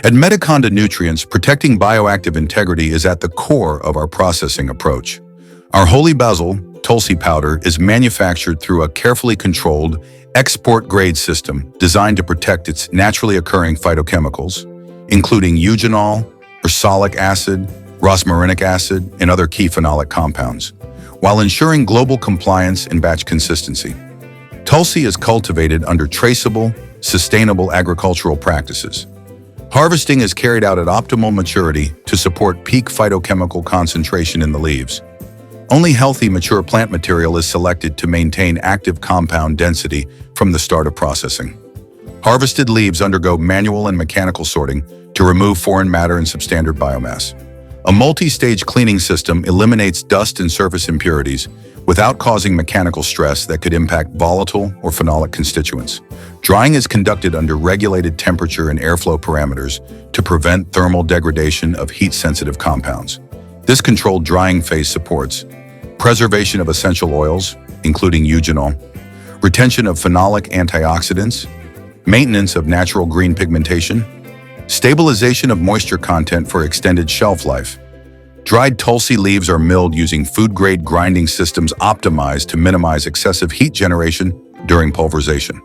At Medikonda Nutrients, protecting bioactive integrity is at the core of our processing approach. Our Holy Basil Tulsi powder is manufactured through a carefully controlled, export-grade system designed to protect its naturally occurring phytochemicals, including eugenol, ursolic acid, rosmarinic acid, and other key phenolic compounds, while ensuring global compliance and batch consistency. Tulsi is cultivated under traceable, sustainable agricultural practices. Harvesting is carried out at optimal maturity to support peak phytochemical concentration in the leaves. Only healthy, mature plant material is selected to maintain active compound density from the start of processing. Harvested leaves undergo manual and mechanical sorting to remove foreign matter and substandard biomass. A multi-stage cleaning system eliminates dust and surface impurities without causing mechanical stress that could impact volatile or phenolic constituents. Drying is conducted under regulated temperature and airflow parameters to prevent thermal degradation of heat-sensitive compounds. This controlled drying phase supports preservation of essential oils, including eugenol, retention of phenolic antioxidants, maintenance of natural green pigmentation, stabilization of moisture content for extended shelf life. Dried Tulsi leaves are milled using food-grade grinding systems optimized to minimize excessive heat generation during pulverization.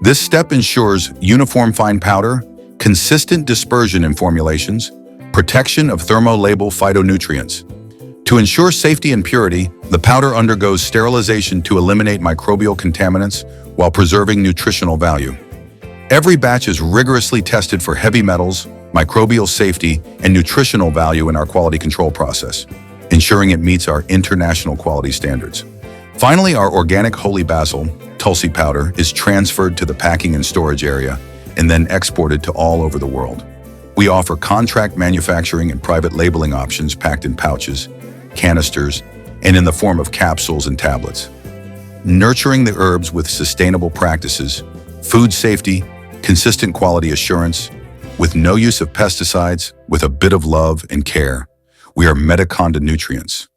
This step ensures uniform fine powder, consistent dispersion in formulations, protection of thermolabile phytonutrients. To ensure safety and purity, the powder undergoes sterilization to eliminate microbial contaminants while preserving nutritional value. Every batch is rigorously tested for heavy metals, microbial safety, and nutritional value in our quality control process, ensuring it meets our international quality standards. Finally, our organic Holy Basil Tulsi powder is transferred to the packing and storage area and then exported to all over the world. We offer contract manufacturing and private labeling options packed in pouches, canisters, and in the form of capsules and tablets. Nurturing the herbs with sustainable practices, food safety, consistent quality assurance, with no use of pesticides, with a bit of love and care. We are Medikonda Nutrients.